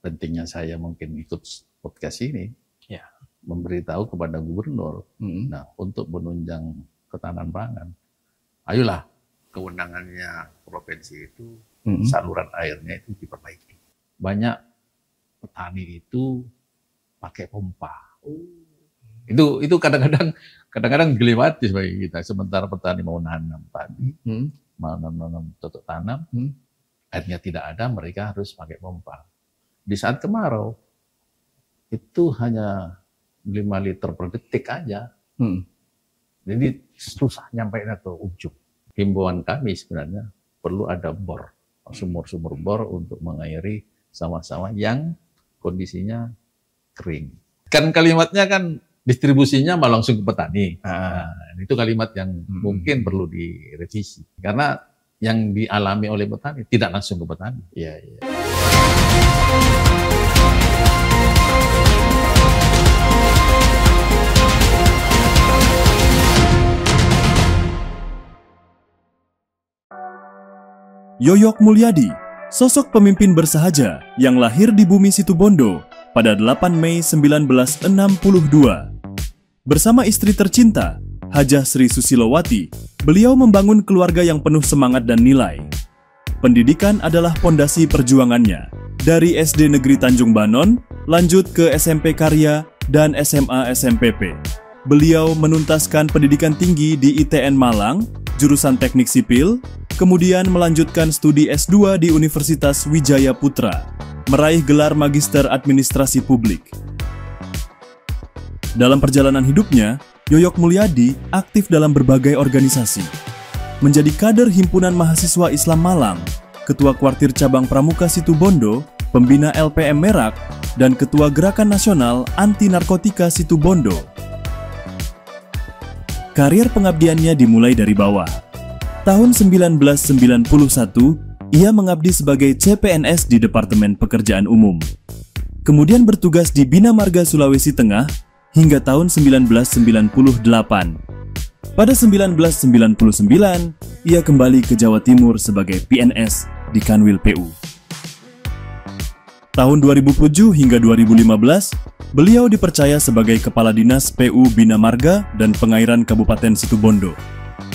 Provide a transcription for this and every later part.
pentingnya saya mungkin ikut podcast ini, Ya. memberitahu kepada gubernur, nah untuk menunjang ketahanan pangan, ayolah kewenangannya provinsi itu saluran airnya itu diperbaiki. Banyak petani itu pakai pompa. Itu kadang-kadang dilematis bagi kita. Sementara petani mau nanam padi, mau nanam cocok tanam, airnya tidak ada, mereka harus pakai pompa. Di saat kemarau itu hanya 5 liter per detik aja. Jadi susah nyampe ke ujung. Himbauan kami sebenarnya perlu ada bor, sumur-sumur bor untuk mengairi sawah-sawah yang kondisinya kering. Kan kalimatnya kan distribusinya malah langsung ke petani. Nah, itu kalimat yang mungkin perlu direvisi. Karena yang dialami oleh petani tidak langsung ke petani. Iya, iya. Yoyok Mulyadi, sosok pemimpin bersahaja yang lahir di bumi Situbondo pada 8 Mei 1962. Bersama istri tercinta, Hajah Sri Susilowati, beliau membangun keluarga yang penuh semangat dan nilai. Pendidikan adalah pondasi perjuangannya. Dari SD Negeri Tanjung Banon, lanjut ke SMP Karya dan SMA SMPP. Beliau menuntaskan pendidikan tinggi di ITN Malang, jurusan Teknik Sipil, kemudian melanjutkan studi S2 di Universitas Wijaya Putra, meraih gelar Magister Administrasi Publik. Dalam perjalanan hidupnya, Yoyok Mulyadi aktif dalam berbagai organisasi. Menjadi kader Himpunan Mahasiswa Islam Malang, Ketua Kuartir Cabang Pramuka Situbondo, Pembina LPM Merak, dan Ketua Gerakan Nasional Anti Narkotika Situbondo. Karir pengabdiannya dimulai dari bawah. Tahun 1991, ia mengabdi sebagai CPNS di Departemen Pekerjaan Umum. Kemudian bertugas di Bina Marga Sulawesi Tengah hingga tahun 1998. Pada 1999, ia kembali ke Jawa Timur sebagai PNS di Kanwil PU. Tahun 2007 hingga 2015, beliau dipercaya sebagai Kepala Dinas PU Bina Marga dan Pengairan Kabupaten Situbondo.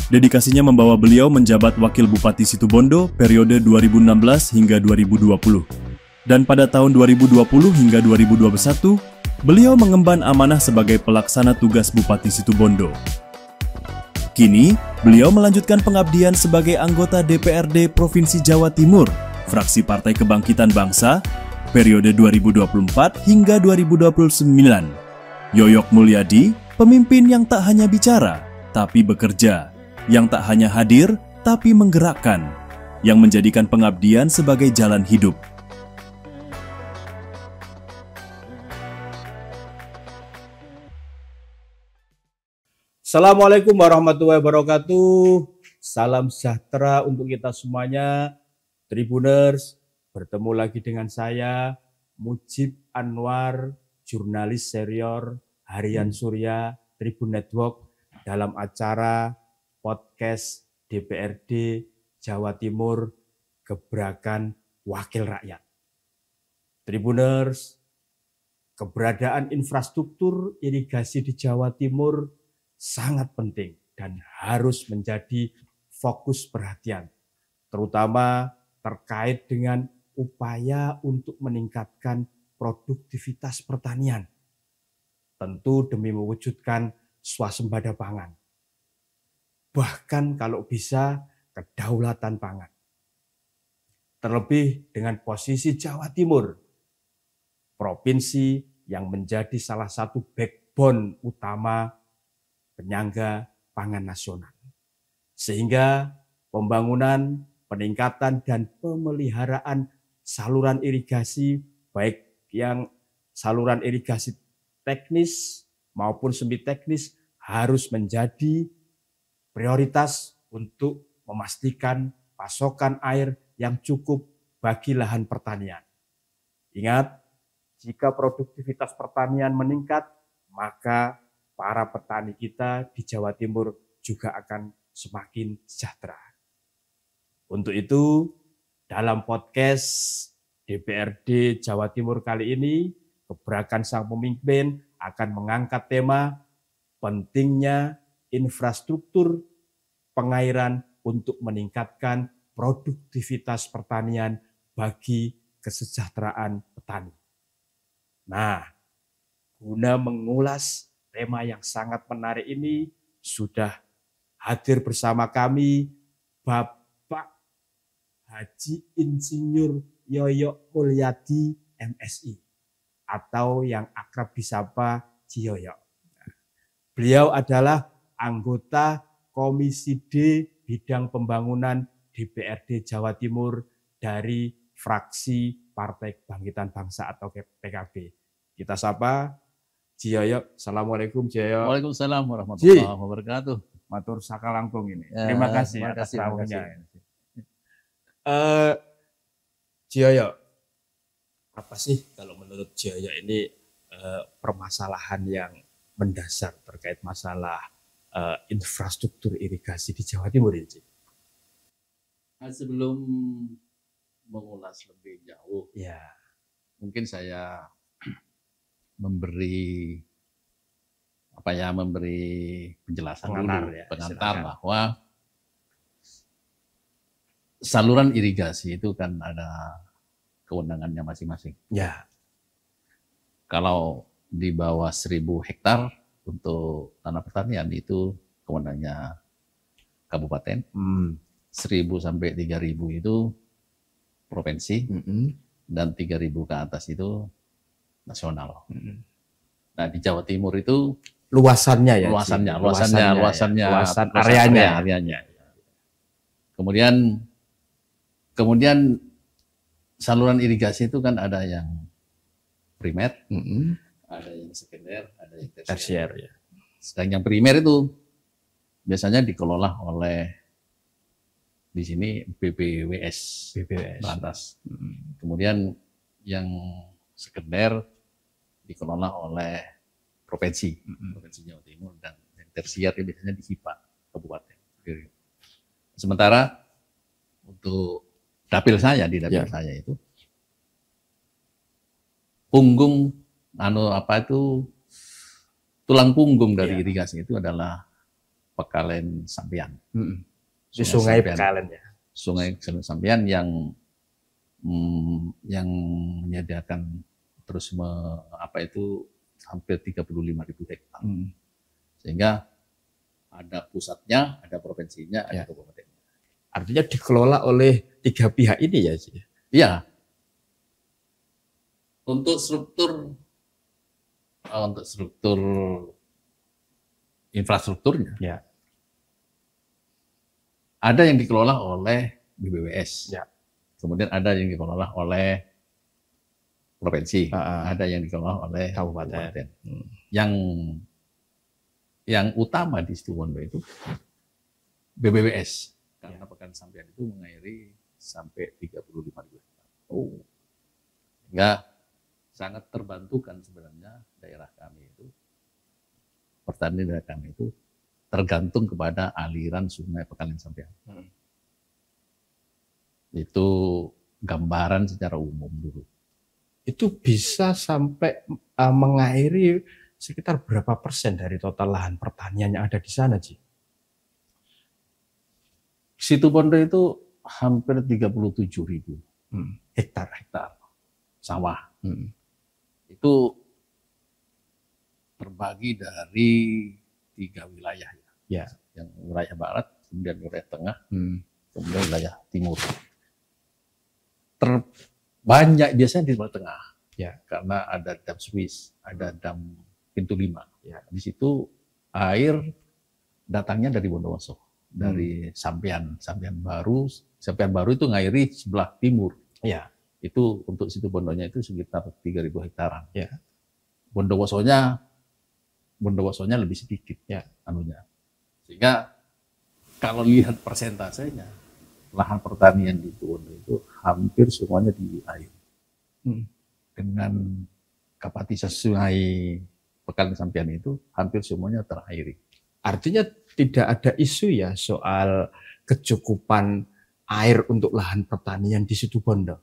Dedikasinya membawa beliau menjabat Wakil Bupati Situbondo periode 2016 hingga 2020. Dan pada tahun 2020 hingga 2021, beliau mengemban amanah sebagai pelaksana tugas Bupati Situbondo. Kini, beliau melanjutkan pengabdian sebagai anggota DPRD Provinsi Jawa Timur, fraksi Partai Kebangkitan Bangsa, periode 2024 hingga 2029. Yoyok Mulyadi, pemimpin yang tak hanya bicara, tapi bekerja. Yang tak hanya hadir, tapi menggerakkan. Yang menjadikan pengabdian sebagai jalan hidup. Assalamualaikum warahmatullahi wabarakatuh. Salam sejahtera untuk kita semuanya. Tribuners, bertemu lagi dengan saya, Mujib Anwar, jurnalis senior Harian Surya Tribun Network dalam acara podcast DPRD Jawa Timur Gebrakan Wakil Rakyat. Tribuners, keberadaan infrastruktur irigasi di Jawa Timur sangat penting dan harus menjadi fokus perhatian, terutama terkait dengan upaya untuk meningkatkan produktivitas pertanian, tentu demi mewujudkan swasembada pangan. Bahkan kalau bisa kedaulatan pangan. Terlebih dengan posisi Jawa Timur, provinsi yang menjadi salah satu backbone utama penyangga pangan nasional. Sehingga pembangunan, peningkatan, dan pemeliharaan saluran irigasi, baik yang saluran irigasi teknis maupun semi teknis, harus menjadi prioritas untuk memastikan pasokan air yang cukup bagi lahan pertanian. Ingat, jika produktivitas pertanian meningkat, maka para petani kita di Jawa Timur juga akan semakin sejahtera. Untuk itu, dalam podcast DPRD Jawa Timur kali ini, keberakahan sang pemimpin akan mengangkat tema pentingnya infrastruktur pengairan untuk meningkatkan produktivitas pertanian bagi kesejahteraan petani. Nah, guna mengulas tema yang sangat menarik ini, sudah hadir bersama kami Bapak Haji Insinyur Yoyo Mulyadi MSI, atau yang akrab disapa Ciyoyo. Beliau adalah anggota Komisi D Bidang Pembangunan DPRD Jawa Timur dari fraksi Partai Kebangkitan Bangsa atau PKB. Kita sapa Ciyoyo. Assalamualaikum Ciyoyo. Waalaikumsalam warahmatullahi wabarakatuh. Matur sakalangkung ini. Terima kasih atas tamunya. Ciyoyo, apa sih kalau menurut Ciyoyo ini permasalahan yang mendasar terkait masalah infrastruktur irigasi di Jawa Timur ini? Sebelum mengulas lebih jauh, ya, mungkin saya memberi penjelasan pengantar bahwa saluran irigasi itu kan ada kewenangannya masing-masing. Ya. Kalau di bawah 1.000 hektar untuk tanah pertanian itu kewenangannya kabupaten. 1.000 sampai 3.000 itu provinsi, dan 3.000 ke atas itu nasional. Nah, di Jawa Timur itu luasannya ya. Luasan areanya. Kemudian saluran irigasi itu kan ada yang primer, ada yang sekunder, ada yang tersier. Ya. Sedang yang primer itu biasanya dikelola oleh di sini BPWS. Berantas. Kemudian yang sekunder dikelola oleh provinsi Jawa Timur, dan yang tersier biasanya di HIPA kabupaten. Sementara untuk dapil saya saya itu punggung tulang punggung dari irigasi itu adalah Pekalen Sampean. Di Sungai Pekalen ya. Sungai Sampean yang menyediakan terus hampir 35.000 hektar. Sehingga ada pusatnya, ada provinsinya, ada kabupaten. Artinya dikelola oleh 3 pihak ini ya, Ci? Iya. Untuk struktur infrastrukturnya, ya, ada yang dikelola oleh BPWS, ya. Kemudian ada yang dikelola oleh provinsi, ada yang dikelola oleh kabupaten. Yang utama di Situbondo itu BPWS, karena Pekalen Sampean itu mengairi sampai 35.000 hektar. Sehingga sangat terbantukan sebenarnya daerah kami itu, pertanian daerah kami itu tergantung kepada aliran Sungai Pekalen Sampean. Itu gambaran secara umum dulu. Itu bisa sampai mengairi sekitar berapa persen dari total lahan pertanian yang ada di sana, Ci? Situbondo itu hampir 37.000 hektar sawah. Itu terbagi dari 3 wilayah. Ya. Yang wilayah barat, kemudian wilayah tengah, kemudian wilayah timur. Terbanyak biasanya di wilayah tengah. Ya. Karena ada dam Swiss, ada dam Pintu 5. Ya. Di situ air datangnya dari Bondowoso, dari Sampean Baru. Sampean Baru itu ngairi sebelah timur. Ya. Itu untuk Situbondonya itu sekitar 3.000 hektaran. Ya. Bondowosonya lebih sedikit sehingga kalau lihat persentasenya, lahan pertanian di Situbondo itu hampir semuanya di air. Dengan kapasitas Sungai Pekalen Sampean itu hampir semuanya terairi. Artinya tidak ada isu ya soal kecukupan air untuk lahan pertanian di Situbondo?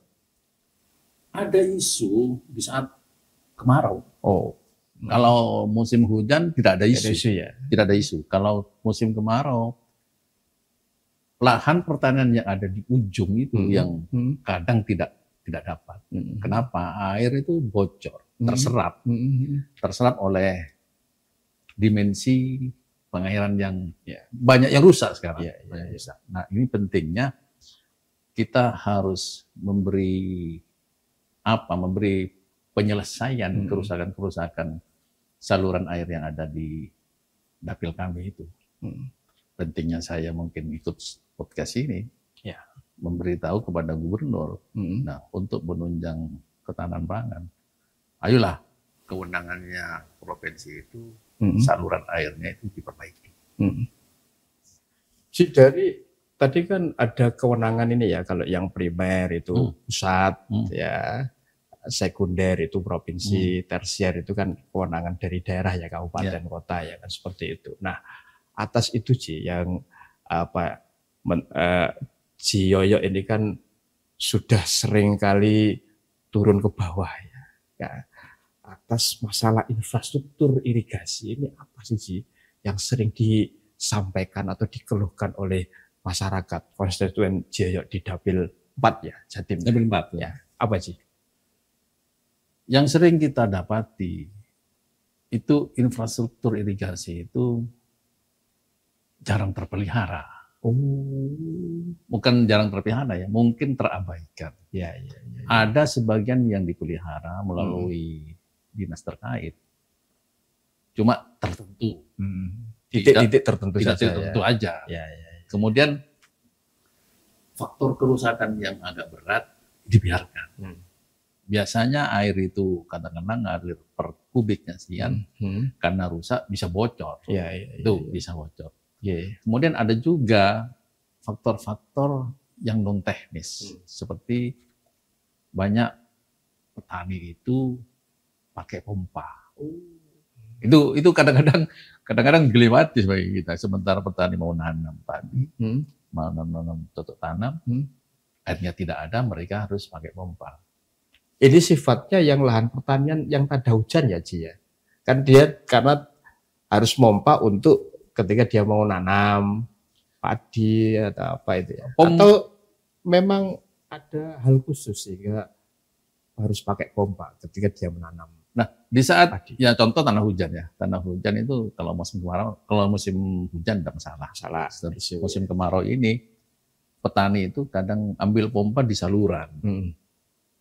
Ada isu di saat kemarau. Oh, Kalau musim hujan tidak ada isu. ya. Tidak ada isu. Kalau musim kemarau, lahan pertanian yang ada di ujung itu yang kadang tidak dapat. Kenapa? Air itu bocor, terserap oleh dimensi pengairan yang banyak yang rusak sekarang. Nah, ini pentingnya kita harus memberi penyelesaian kerusakan saluran air yang ada di dapil kami itu. Pentingnya saya mungkin ikut podcast ini, memberitahu kepada gubernur, nah untuk menunjang ketahanan pangan, ayolah kewenangannya provinsi itu saluran airnya itu diperbaiki. Dari tadi kan ada kewenangan ini ya, kalau yang primer itu pusat, ya sekunder itu provinsi, tersier itu kan kewenangan dari daerah ya, kabupaten kota ya kan, seperti itu. Nah, atas itu yang Ji Yoyo ini kan sudah sering kali turun ke bawah ya. Atas masalah infrastruktur irigasi ini apa sih Ji yang sering disampaikan atau dikeluhkan oleh masyarakat konstituen Ji Yoyo di Dapil 4 ya, Jatim. Dapil 4 ya. Apa sih? Yang sering kita dapati itu infrastruktur irigasi itu jarang terpelihara. Bukan jarang terpelihara ya, mungkin terabaikan. Ya. Ada sebagian yang dipelihara melalui dinas terkait. Cuma tertentu. Titik tertentu tidak saja. Tertentu aja. Ya. Kemudian faktor kerusakan yang agak berat dibiarkan. Biasanya air itu kadang-kadang air per kubiknya sekian, karena rusak bisa bocor. Itu bisa bocor. Kemudian ada juga faktor-faktor yang non teknis, seperti banyak petani itu pakai pompa. Itu kadang-kadang dilewati bagi kita. Sementara petani mau nanam padi, mau nanam cocok tanam, airnya tidak ada, mereka harus pakai pompa. Ini sifatnya yang lahan pertanian yang tak ada hujan ya Ji ya. Kan dia karena harus pompa untuk ketika dia mau nanam padi atau apa itu ya. Atau memang ada hal khusus sehingga harus pakai pompa ketika dia menanam. Nah, di saat padi. Ya contoh tanah hujan ya. Tanah hujan itu kalau musim kemarau, kalau musim hujan tidak masalah. Musim kemarau ini petani itu kadang ambil pompa di saluran.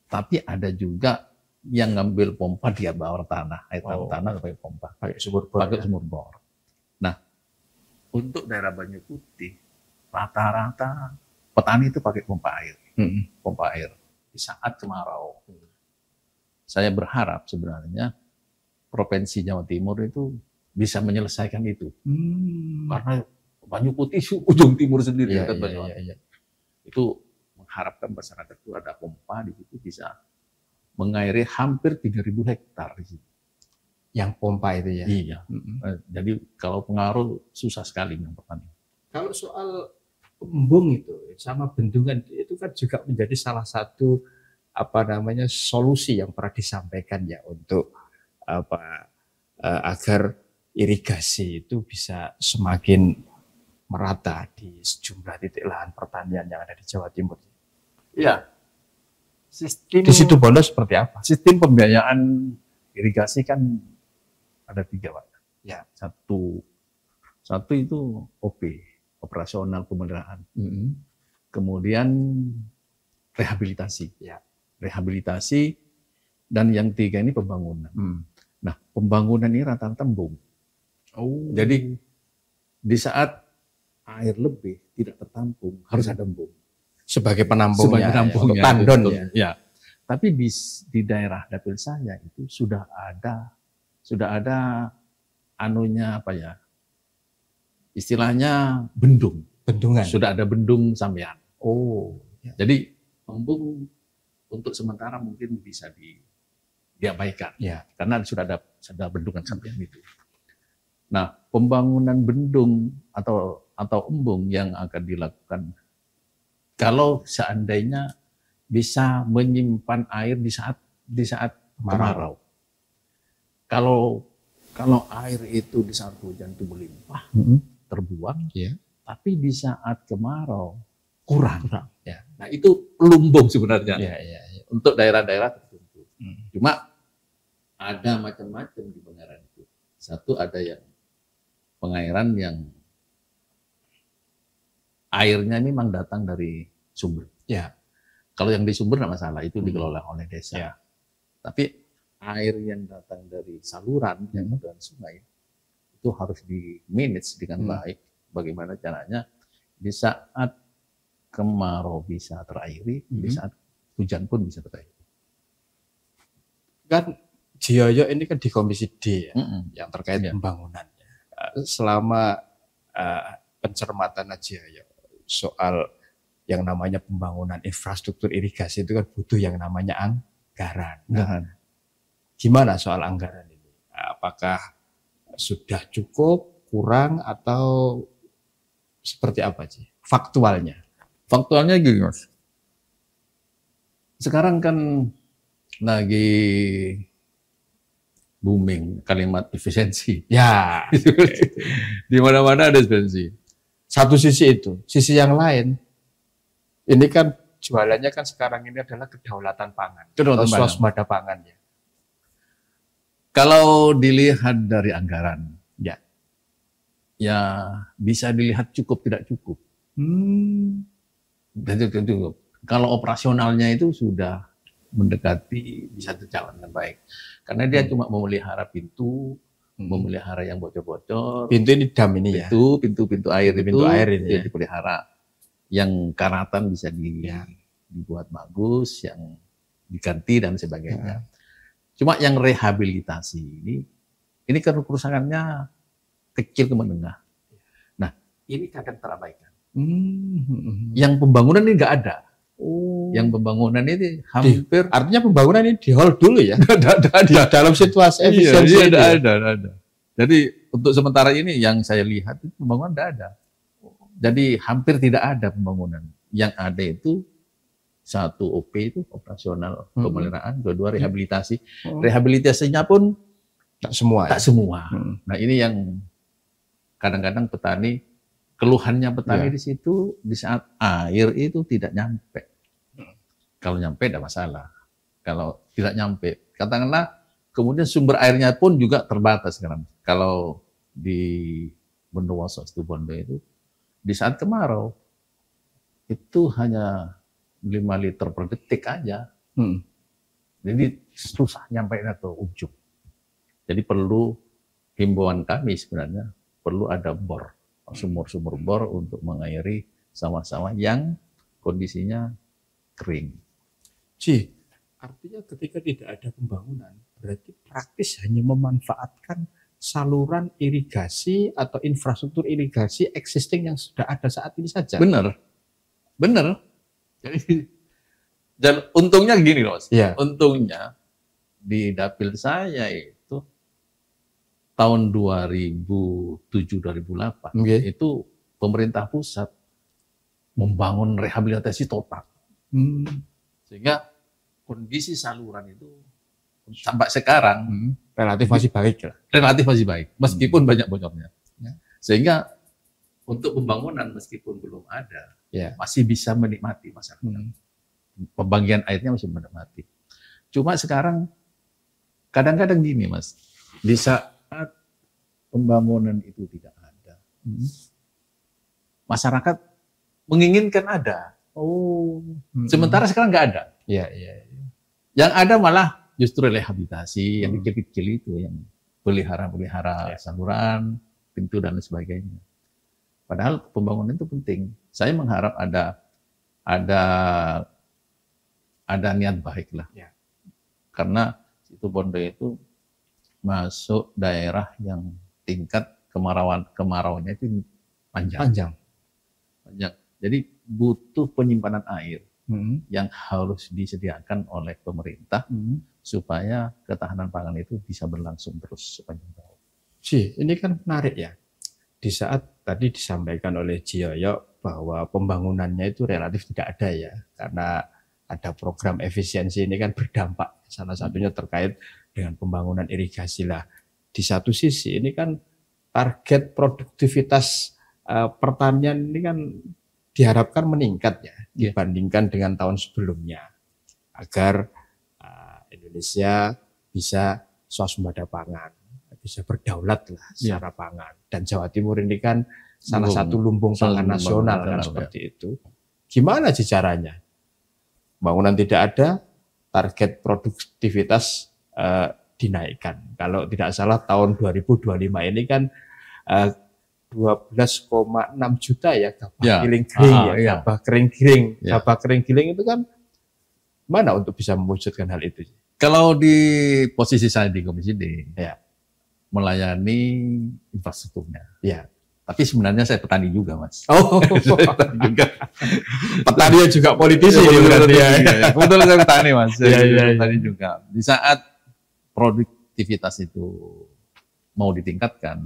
Tapi ada juga yang ngambil pompa di bawah tanah, air tanah pakai pompa, pakai sumur bor. Nah, untuk daerah Banyu Putih rata-rata petani itu pakai pompa air di saat kemarau. Saya berharap sebenarnya Provinsi Jawa Timur itu bisa menyelesaikan itu, karena Banyu Putih ujung timur sendiri itu mengharapkan masyarakat itu ada pompa di situ bisa mengairi hampir 3.000 hektar di situ. Yang pompa itu ya. Iya. Jadi kalau pengaruh susah sekali yang petani. Kalau soal embung itu sama bendungan itu kan juga menjadi salah satu solusi yang pernah disampaikan ya untuk agar irigasi itu bisa semakin merata di sejumlah titik lahan pertanian yang ada di Jawa Timur. Iya. Di Situbondo seperti apa? Sistem pembiayaan irigasi kan ada 3, Pak. Ya. Satu itu OP, operasional pemeliharaan. Kemudian rehabilitasi. Ya. Rehabilitasi, dan yang 3 ini pembangunan. Nah, pembangunan ini rata-rata embung. Jadi di saat air lebih tidak tertampung, harus ada embung. Sebagai penampungnya, penampungnya, tandon ya. Tapi di daerah dapil saya itu sudah ada anunya istilahnya bendungan. Sudah ada bendung sampean. Ya. Jadi embung untuk sementara mungkin bisa diabaikan, karena sudah ada bendungan sampean itu. Nah, pembangunan bendung atau embung yang akan dilakukan kalau seandainya bisa menyimpan air di saat kemarau. Kalau air itu di saat hujan itu berlimpah, terbuang, tapi di saat kemarau kurang. Ya. Nah itu lumbung sebenarnya untuk daerah-daerah tertentu. Cuma ada macam-macam di pengairan itu. Satu ada yang pengairan yang airnya ini memang datang dari sumber. Ya. Kalau yang di sumber tidak masalah, itu dikelola oleh desa. Ya. Tapi air yang datang dari saluran yang ada di sungai itu harus di-manage dengan baik. Bagaimana caranya di saat kemarau bisa terairi, di saat hujan pun bisa terairi. Kan Jiyoyo ini kan di Komisi D ya, yang terkait pembangunan. Selama pencermatan Jiyoyo soal yang namanya pembangunan infrastruktur irigasi itu kan butuh yang namanya anggaran. Gimana soal anggaran ini? Apakah sudah cukup, kurang, atau seperti apa sih faktualnya? Faktualnya gini Mas, sekarang kan lagi booming kalimat efisiensi. Ya, di mana-mana ada efisiensi. Satu sisi itu, sisi yang lain, ini kan jualannya kan sekarang ini adalah kedaulatan pangan, swasembada pangan ya. Kalau dilihat dari anggaran, ya bisa dilihat cukup tidak cukup. Cukup. Kalau operasionalnya itu sudah mendekati bisa terjalan dengan baik, karena dia cuma memelihara pintu, memelihara yang bocor-bocor. Pintu ini dam ini ya. Pintu air pintu air ini ya. Dipelihara. Yang karatan bisa dibuat bagus, yang diganti dan sebagainya. Cuma yang rehabilitasi ini kan kerusakannya kecil ke menengah. Nah, ini kadang terabaikan. Yang pembangunan ini nggak ada. Yang pembangunan ini hampir. Artinya pembangunan ini di hold dulu ya? Ada. Dalam situasi efisiensi ini. Ada. Jadi untuk sementara ini yang saya lihat itu pembangunan tidak ada. Jadi hampir tidak ada pembangunan. Yang ada itu satu OP itu operasional pemeliharaan, kedua rehabilitasi. Rehabilitasinya pun tak semua. Nah ini yang kadang-kadang petani, keluhannya petani di situ di saat air itu tidak nyampe. Kalau nyampe tidak masalah. Kalau tidak nyampe, katakanlah kemudian sumber airnya pun juga terbatas sekarang. Kalau di Bondowoso Situbondo itu di saat kemarau itu hanya 5 liter per detik aja. Jadi susah nyampe ke ujung. Jadi perlu himbauan kami sebenarnya, perlu ada bor, sumur-sumur bor untuk mengairi sawah-sawah yang kondisinya kering. Artinya ketika tidak ada pembangunan, berarti praktis hanya memanfaatkan saluran irigasi atau infrastruktur irigasi existing yang sudah ada saat ini saja. Benar. Jadi, dan untungnya gini loh, untungnya di dapil saya itu tahun 2007-2008 itu pemerintah pusat membangun rehabilitasi total, sehingga kondisi saluran itu sampai sekarang relatif masih baik, meskipun banyak bocornya, sehingga untuk pembangunan meskipun belum ada, masih bisa menikmati masyarakat. Pembagian airnya masih menikmati. Cuma sekarang kadang-kadang gini Mas, di saat pembangunan itu tidak ada, masyarakat menginginkan ada. Sementara sekarang nggak ada. Yang ada malah justru rehabilitasi yang kecil-kecil itu, yang pelihara saluran, pintu dan sebagainya. Padahal pembangunan itu penting. Saya mengharap ada niat baik lah. Karena Situbondo itu masuk daerah yang tingkat kemarauannya itu panjang. Jadi butuh penyimpanan air yang harus disediakan oleh pemerintah supaya ketahanan pangan itu bisa berlangsung terus sepanjang tahun. Ini kan menarik ya. Di saat tadi disampaikan oleh Jiyoyo bahwa pembangunannya itu relatif tidak ada ya, karena ada program efisiensi ini kan berdampak. Salah satunya terkait dengan pembangunan irigasi lah. Di satu sisi ini kan target produktivitas pertanian ini kan diharapkan meningkat ya dibandingkan dengan tahun sebelumnya agar Indonesia bisa swasembada pangan, bisa berdaulat lah secara pangan. Dan Jawa Timur ini kan salah satu lumbung pangan nasional kan seperti itu. Gimana sih caranya? Bangunan tidak ada, target produktivitas dinaikkan. Kalau tidak salah tahun 2025 ini kan 12,6 juta ya gabah kering-kering gabah kering-kering. Gabah kering-kering itu kan mana untuk bisa mewujudkan hal itu? Kalau di posisi saya di Komisi D, melayani infrastrukturnya. Ya. Tapi sebenarnya saya petani juga, Mas. Oh, petani juga. Petani juga politisi. Kebetulan saya petani, Mas. Petani juga. Di saat produktivitas itu mau ditingkatkan,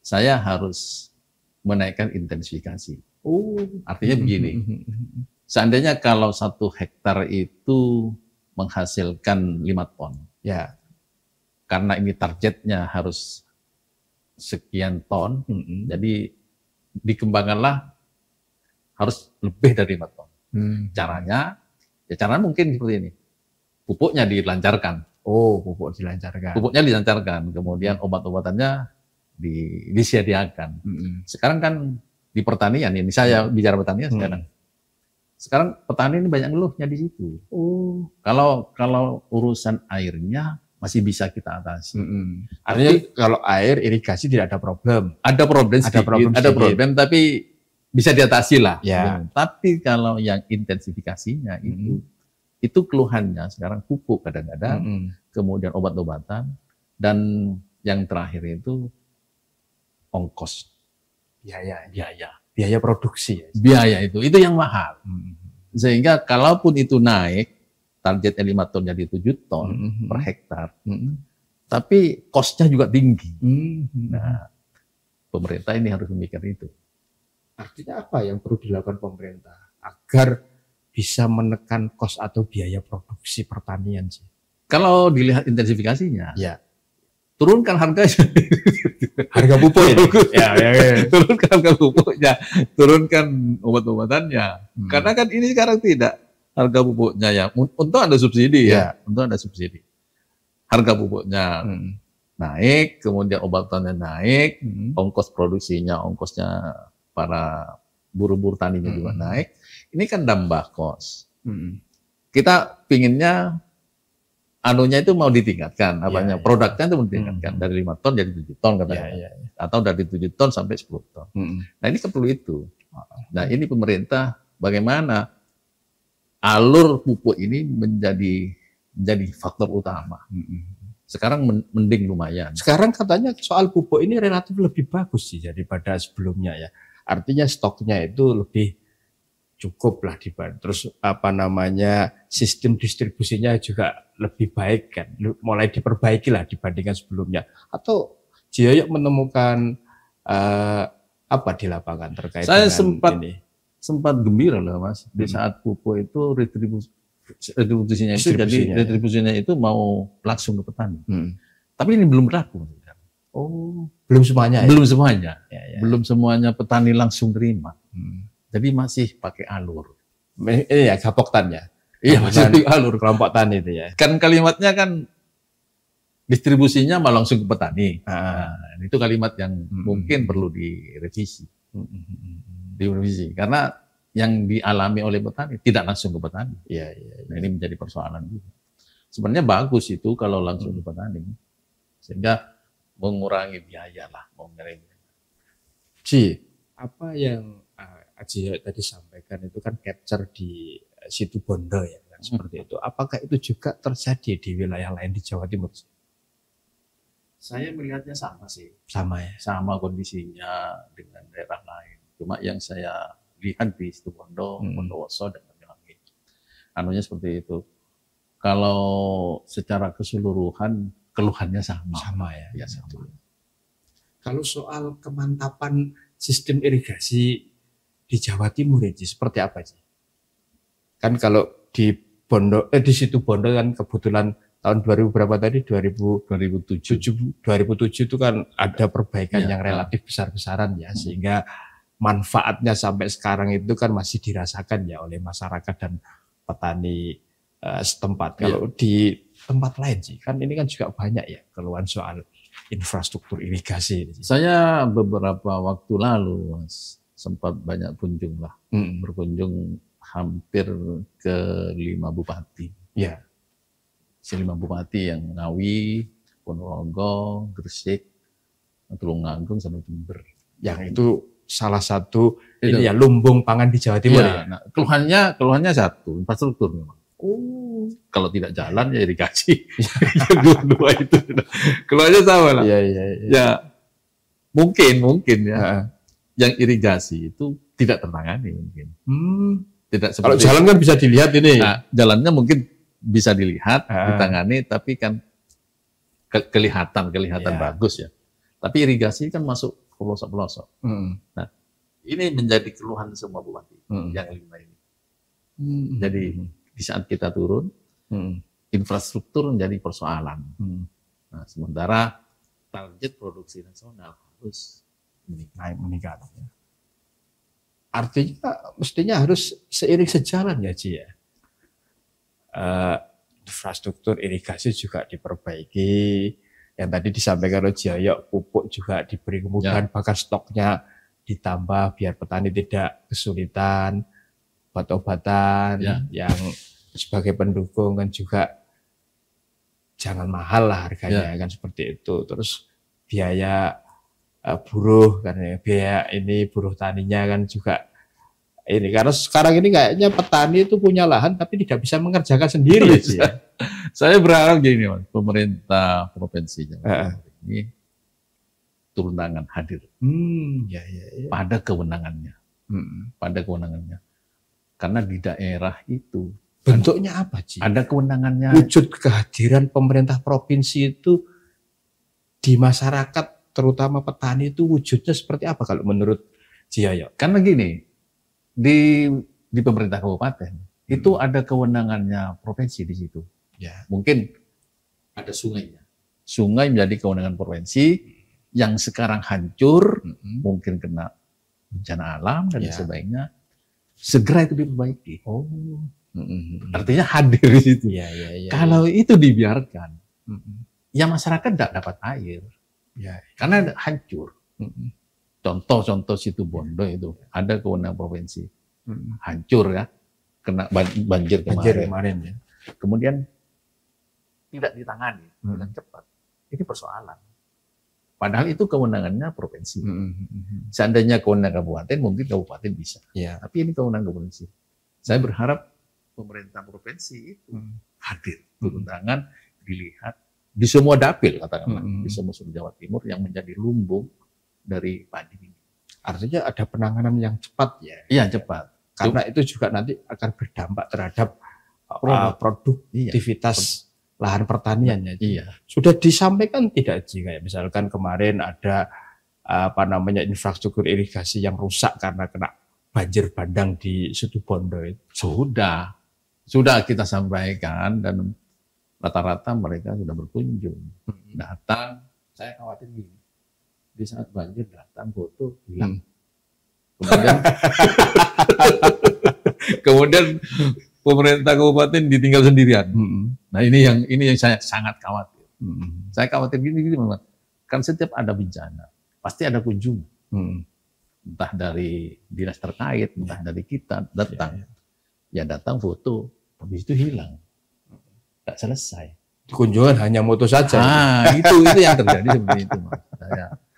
saya harus menaikkan intensifikasi. Artinya begini, seandainya kalau 1 hektar itu menghasilkan 5 ton, karena ini targetnya harus sekian ton, jadi dikembangkanlah harus lebih dari 5 ton. Caranya mungkin seperti ini, pupuknya dilancarkan. Pupuk dilancarkan. Pupuknya dilancarkan, kemudian obat-obatannya disediakan. Sekarang kan di pertanian, ini saya bicara pertanian sekarang. Sekarang petani ini banyak ngeluhnya di situ. Kalau urusan airnya masih bisa kita atasi. Artinya kalau air irigasi tidak ada problem. Ada problem sedikit, ada problem tapi bisa diatasi lah. Tapi kalau yang intensifikasinya itu keluhannya sekarang pupuk kadang-kadang, kemudian obat-obatan, dan yang terakhir itu ongkos. Biaya produksi. Biaya itu yang mahal. Sehingga kalaupun itu naik, targetnya 5 ton jadi 7 ton per hektar, tapi kosnya juga tinggi. Nah, pemerintah ini harus memikir itu. Artinya apa yang perlu dilakukan pemerintah agar bisa menekan kos atau biaya produksi pertanian sih? Kalau dilihat intensifikasinya, turunkan harganya. Harga pupuk ini. Turunkan harga pupuknya, turunkan obat-obatannya. Karena kan ini sekarang tidak. Harga pupuknya untung ada subsidi untung ada subsidi. Harga pupuknya naik, kemudian obatannya naik, ongkos produksinya, ongkosnya para buruh-buruh taninya juga naik. Ini kan nambah kos. Kita pinginnya anunya itu mau ditingkatkan, produknya itu mau ditingkatkan dari 5 ton jadi 7 ton katanya. Atau dari 7 ton sampai 10 ton. Nah, ini kan perlu itu. Nah, ini pemerintah bagaimana alur pupuk ini menjadi faktor utama. Sekarang mending lumayan. Sekarang katanya soal pupuk ini relatif lebih bagus sih daripada sebelumnya ya. Artinya stoknya itu lebih cukup lah dibanding. Terus sistem distribusinya juga lebih baik kan. Mulai diperbaiki lah dibandingkan sebelumnya. Atau Jiyoyok menemukan apa di lapangan terkait saya dengan ini? Sempat gembira loh, Mas, di saat pupuk itu retribusinya itu mau langsung ke petani. Tapi ini belum berlaku. Belum semuanya. Belum semuanya. Belum semuanya petani langsung terima. Jadi masih pakai alur. Ini ya gapoktannya. Iya, masih pakai alur kelompok tani itu ya. Kan kalimatnya kan distribusinya mau langsung ke petani. Nah, itu kalimat yang mungkin perlu direvisi. Karena yang dialami oleh petani tidak langsung ke petani. Nah, ini menjadi persoalan juga. Sebenarnya bagus itu kalau langsung ke petani, sehingga mengurangi biaya lah. Apa yang Aji tadi sampaikan itu kan capture di Situbondo ya, kan? Seperti itu. Apakah itu juga terjadi di wilayah lain di Jawa Timur? Saya melihatnya sama sih. Sama ya. Sama kondisinya dengan daerah lain. Cuma yang saya lihat di Situbondo, Bondowoso dan Banyuwangi, anunya seperti itu. Kalau secara keseluruhan keluhannya sama. Sama ya. Sama. Kalau soal kemantapan sistem irigasi di Jawa Timur ini seperti apa sih? Kan kalau di di situ Bondo kan kebetulan tahun 2000 berapa tadi 2007 itu kan ada perbaikan yang relatif besar-besaran ya, sehingga manfaatnya sampai sekarang itu kan masih dirasakan ya oleh masyarakat dan petani setempat. Kalau di tempat lain sih kan ini kan juga banyak ya keluhan soal infrastruktur irigasi. Saya beberapa waktu lalu Mas, sempat banyak kunjung lah, berkunjung hampir ke 5 bupati. Ya. 5 bupati yang Ngawi, Ponorogo, Gresik, Tulungagung, sama Jember. Yang itu salah satu ini ya lumbung pangan di Jawa Timur ya. Nah, keluhannya satu, infrastruktur memang. Kalau tidak jalan ya irigasi. Dua itu keluhannya sama lah. Ya mungkin ya. Yang irigasi itu tidak tertangani mungkin. Tidak kalau jalan kan bisa dilihat ini. Nah, jalannya mungkin bisa dilihat, ditangani, tapi kan kelihatan bagus ya. Tapi irigasi kan masuk ke pelosok-pelosok. Nah, ini menjadi keluhan semua bupati yang 5 ini. Jadi di saat kita turun, infrastruktur menjadi persoalan. Nah, sementara target produksi nasional harus meningkat. Artinya mestinya harus seiring sejalan ya Ji ya. Infrastruktur irigasi juga diperbaiki. Yang tadi disampaikan oleh Jaya, pupuk juga diberi kemudahan, bahkan stoknya ditambah biar petani tidak kesulitan, obat-obatan yang sebagai pendukung kan juga jangan mahal lah harganya kan seperti itu. Terus biaya buruh kan ya, biaya ini buruh taninya kan juga ini, karena sekarang ini kayaknya petani itu punya lahan tapi tidak bisa mengerjakan sendiri ya. Saya berharap gini Mas, pemerintah provinsi Jawa Timur ini turun tangan, hadir pada kewenangannya, karena di daerah itu bentuknya apa sih? Ada kewenangannya. Wujud kehadiran pemerintah provinsi itu di masyarakat terutama petani itu wujudnya seperti apa kalau menurut Jiayo? Karena gini, di pemerintah kabupaten itu ada kewenangannya provinsi di situ. Ya. Mungkin ada sungainya. Sungai menjadi kewenangan provinsi yang sekarang hancur, mungkin kena bencana alam dan sebagainya. Segera itu diperbaiki. Artinya hadir di situ. Kalau itu dibiarkan, ya masyarakat tidak dapat air. Karena hancur. Contoh situ Bondo itu ada kewenangan provinsi, hancur ya, kena banjir kemarin ya. Kemudian tidak ditangani dengan cepat, ini persoalan. Padahal itu kewenangannya provinsi. Seandainya kewenangan kabupaten, mungkin kabupaten bisa. Tapi ini kewenangan provinsi. Saya berharap pemerintah provinsi itu hadir, turun tangan, dilihat di semua dapil katakanlah, di semua Jawa Timur yang menjadi lumbung dari padi ini. Artinya ada penanganan yang cepat ya. Iya, cepat. Karena itu juga nanti akan berdampak terhadap produktivitas lahan pertanian ya. Iya. Sudah disampaikan tidak Ji, kayak misalkan kemarin ada infrastruktur irigasi yang rusak karena kena banjir bandang di Situbondo itu. Sudah kita sampaikan dan rata-rata mereka sudah berkunjung. Datang, saya khawatir gini. Di saat banjir datang foto hilang. Kemudian pemerintah kabupaten ditinggal sendirian. Nah ini yang saya sangat khawatir. Saya khawatir gini memang. Kan setiap ada bencana pasti ada kunjungan. Entah dari dinas terkait, entah dari kita datang. Ya datang foto, habis itu hilang. Nggak selesai. Kunjungan hanya moto saja. Itu yang terjadi seperti itu Mas.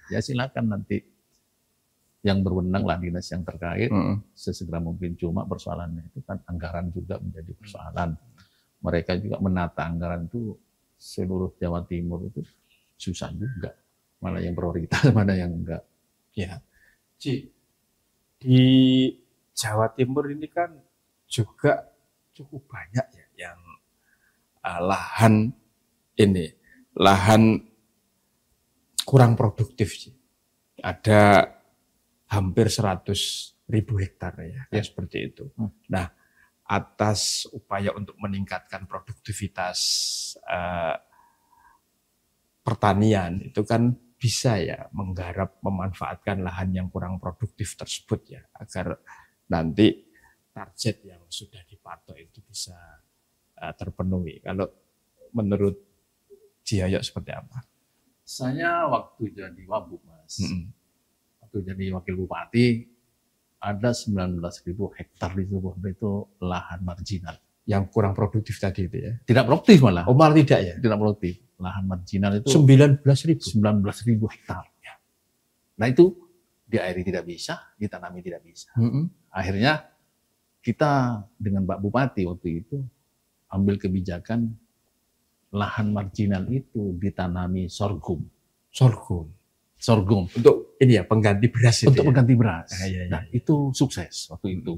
Ya silakan nanti yang berwenang lah dinas yang terkait sesegera mungkin. Cuma persoalannya itu kan anggaran juga menjadi persoalan. Mereka juga menata anggaran itu seluruh Jawa Timur itu susah juga. Mana yang prioritas, mana yang enggak. Ya, Ci, di Jawa Timur ini kan juga cukup banyak ya yang lahan kurang produktif sih. Ada hampir 100.000 hektar ya seperti itu. Nah, atas upaya untuk meningkatkan produktivitas pertanian itu kan bisa ya menggarap memanfaatkan lahan yang kurang produktif tersebut ya, agar nanti target yang sudah dipatok itu bisa terpenuhi. Kalau menurut Ciyoyo seperti apa? Saya waktu jadi wabub, Mas, waktu jadi wakil bupati, ada 19.000 hektar di situ Bondo itu lahan marginal. Yang kurang produktif tadi itu ya? Tidak produktif malah. Oh, malah tidak ya? Tidak produktif. Lahan marginal itu 19.000 hektar. Nah itu diairi tidak bisa, ditanami tidak bisa. Akhirnya kita dengan Pak Bupati waktu itu ambil kebijakan lahan marginal itu ditanami sorghum. Sorghum untuk ini ya pengganti beras itu. Untuk ya? pengganti beras. Ya. Nah itu sukses waktu itu.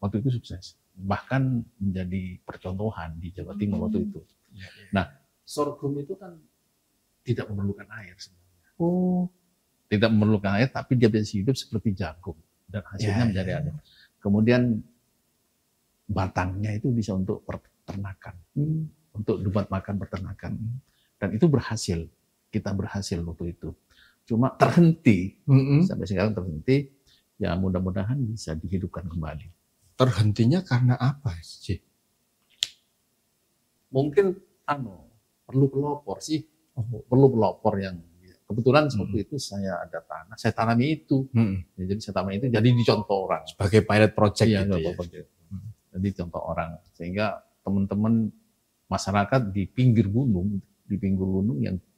Waktu itu sukses. Bahkan menjadi percontohan di Jawa Timur waktu itu. Ya. Nah sorghum itu kan tidak memerlukan air sebenarnya. Oh. Tidak memerlukan air, tapi dia bisa hidup seperti jagung dan hasilnya menjadi ada. Kemudian batangnya itu bisa untuk peternakan, untuk dibuat makan peternakan, dan itu berhasil. Kita berhasil waktu itu. Cuma terhenti, sampai sekarang terhenti. Ya mudah-mudahan bisa dihidupkan kembali. Terhentinya karena apa sih? Mungkin perlu pelopor sih, perlu pelopor yang kebetulan waktu itu saya ada tanah, saya tanami itu. Ya, jadi saya tanami itu jadi dicontoh orang sebagai pilot project ya, gitu ya. Jadi contoh orang sehingga teman-teman masyarakat di pinggir gunung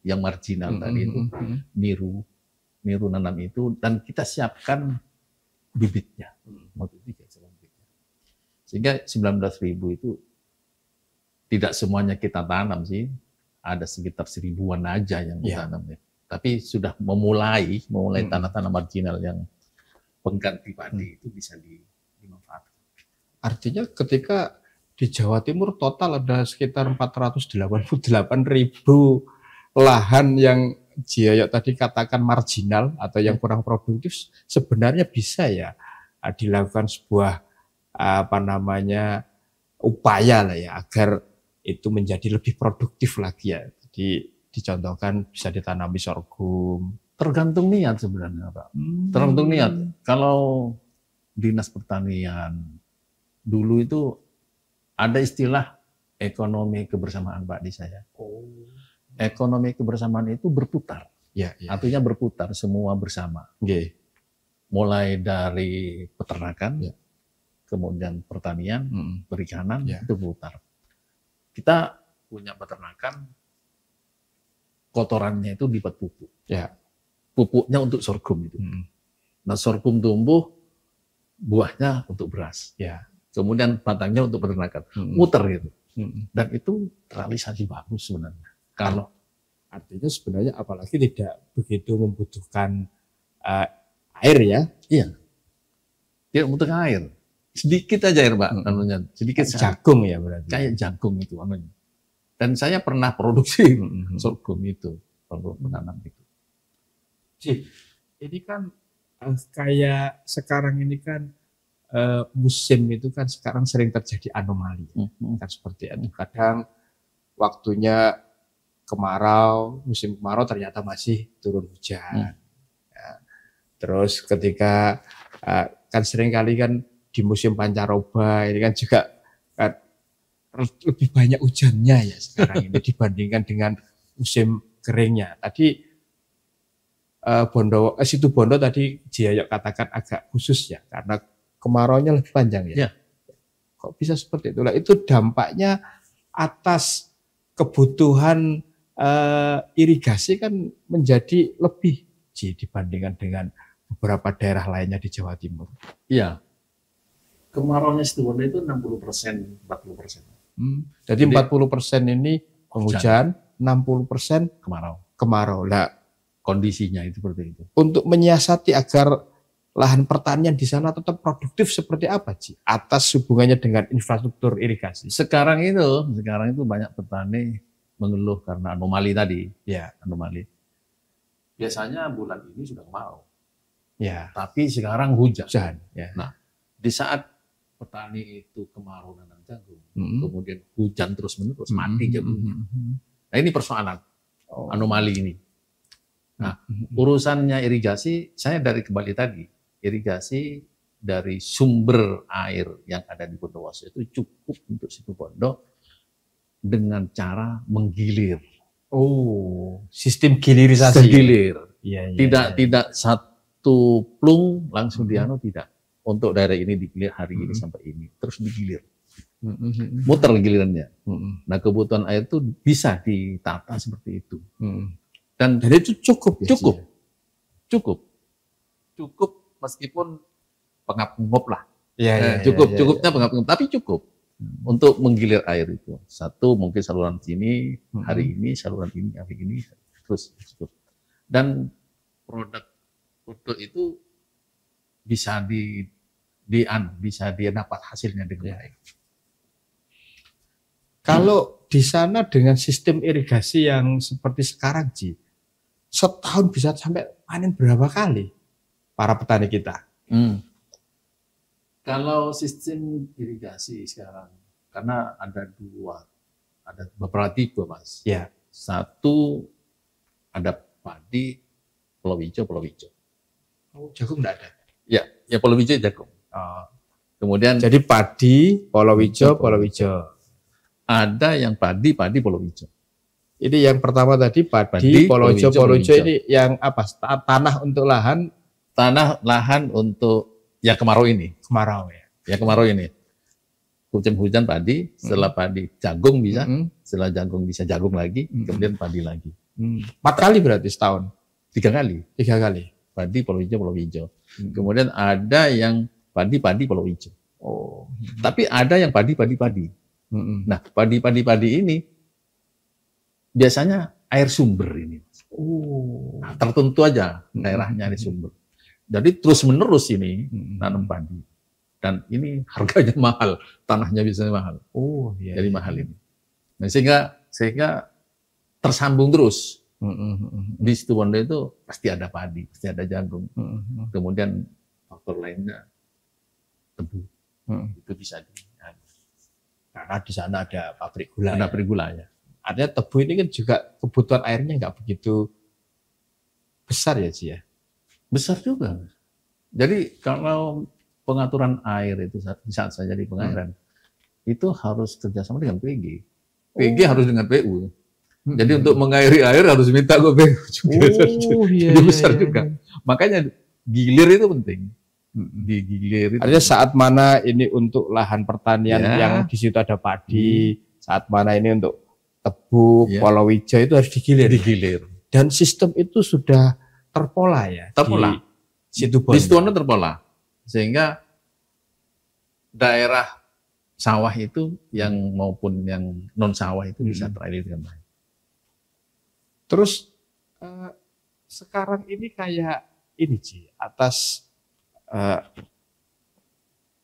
yang marginal tadi itu niru nanam itu, dan kita siapkan bibitnya. Waktu itu sehingga 19.000 itu tidak semuanya kita tanam sih, ada sekitar 1000-an aja yang ditanam ya. Tapi sudah memulai tanah-tanah marginal yang pengganti padi itu bisa dimanfaatkan. Artinya ketika di Jawa Timur total ada sekitar 488.000 lahan yang Ciyoyo tadi katakan marginal atau yang kurang produktif, sebenarnya bisa ya dilakukan sebuah upaya lah ya agar itu menjadi lebih produktif lagi ya. Jadi dicontohkan bisa ditanami sorghum. Tergantung niat sebenarnya, Pak. Tergantung niat. Kalau Dinas Pertanian dulu itu ada istilah ekonomi kebersamaan, Pak, di saya. Ekonomi kebersamaan itu berputar. Ya. Artinya berputar, semua bersama. Mulai dari peternakan, kemudian pertanian, perikanan, itu berputar. Kita punya peternakan, kotorannya itu dibuat pupuk. Ya. Pupuknya untuk sorghum itu. Nah, sorghum tumbuh, buahnya untuk beras. Ya. Kemudian batangnya untuk peternakan. Muter gitu. Dan itu realisasi bagus sebenarnya. Kalau artinya sebenarnya apalagi tidak begitu membutuhkan air ya. Iya. Tidak membutuhkan air. Sedikit aja air, Pak. Sedikit jagung ya berarti. Kayak jagung itu anunya. Dan saya pernah produksi sorghum itu, kalau menanam itu. Ini kan kayak sekarang ini kan musim itu kan sekarang sering terjadi anomali, kan seperti itu. Kadang waktunya kemarau, musim kemarau ternyata masih turun hujan. Ya. Terus ketika kan sering kali kan di musim pancaroba ini kan juga lebih banyak hujannya ya sekarang ini dibandingkan dengan musim keringnya. Tadi Situ Bondo tadi Ciyoyo katakan agak khusus ya karena kemaraunya lebih panjang ya. Kok bisa seperti itulah? Itu dampaknya atas kebutuhan irigasi kan menjadi lebih dibandingkan dengan beberapa daerah lainnya di Jawa Timur. Iya. Kemaraunya Situ Bondo itu 60%, 40%. Jadi 40% ini penghujan, 60% kemarau. Nah, kondisinya itu seperti itu. Untuk menyiasati agar lahan pertanian di sana tetap produktif seperti apa, Ci? Atas hubungannya dengan infrastruktur irigasi. Sekarang itu banyak petani mengeluh karena anomali tadi. Ya, anomali. Biasanya bulan ini sudah kemarau. Ya. Tapi sekarang hujan. Ya. Nah, di saat petani itu kemarau nanam jagung, kemudian hujan terus-menerus, mati jagungnya. Nah ini persoalan, anomali ini. Nah, urusannya irigasi, saya dari kembali tadi, irigasi dari sumber air yang ada di Bondowoso itu cukup untuk Situbondo dengan cara menggilir. Oh, sistem gilirisasi. Segilir. Ya, Tidak satu plung langsung dianu, tidak. Untuk daerah ini digilir hari ini sampai ini, terus digilir. Muter gilirannya. Nah, kebutuhan air itu bisa ditata seperti itu. Dan itu cukup ya? Cukup meskipun pengap-pengap lah. Cukupnya pengap-pengap, tapi cukup untuk menggilir air itu. Satu mungkin saluran sini hari ini, saluran ini hari ini, terus cukup. Dan produk itu bisa bisa dia dapat hasilnya dengan baik. Kalau di sana dengan sistem irigasi yang seperti sekarang, Ji, setahun bisa sampai panen berapa kali para petani kita? Kalau sistem irigasi sekarang, karena ada beberapa tipe, Mas. Ya. Satu ada padi, pulau hijau. Oh, jagung enggak ada? Ya pulau hijau jagung. Kemudian jadi padi, pulau hijau. Ada yang padi pulau hijau. Ini yang pertama tadi padi, pulau hijau ini yang apa? Tanah untuk lahan? Tanah lahan untuk ya kemarau ini. Kemarau ini. Hujan padi, setelah padi jagung bisa, setelah jagung bisa jagung lagi, kemudian padi lagi. 4 kali berarti setahun? 3 kali. 3 kali. Padi, pulau hijau. Kemudian ada yang padi, pulau hijau. Oh. Tapi ada yang padi. Nah, padi ini biasanya air sumber ini. Nah, tertentu aja daerahnya air sumber. Jadi terus-menerus ini nanam padi. Dan ini harganya mahal, tanahnya biasanya mahal. Jadi mahal ini. Nah, sehingga tersambung terus. Di Situbondo itu pasti ada padi, pasti ada jagung. Kemudian faktor lainnya tebu. Itu bisa karena di sana ada pabrik gula. Ada pabrik gula ya. Artinya tebu ini kan juga kebutuhan airnya nggak begitu besar ya, Ji ya? Besar juga. Jadi kalau pengaturan air itu di saat saya jadi pengairan, itu harus kerjasama dengan PG. PG harus dengan PU. Jadi untuk mengairi air harus minta ke PU juga. Jadi besar juga. Makanya gilir itu penting. Digilir itu. Artinya saat mana ini untuk lahan pertanian yang di situ ada padi, saat mana ini untuk tebu, pulau hijau itu harus digilir. Dan sistem itu sudah terpola ya. Terpola. Di Situbondo terpola. Sehingga daerah sawah itu yang maupun yang non sawah itu bisa teralir dengan baik. Terus sekarang ini kayak ini, Ji, atas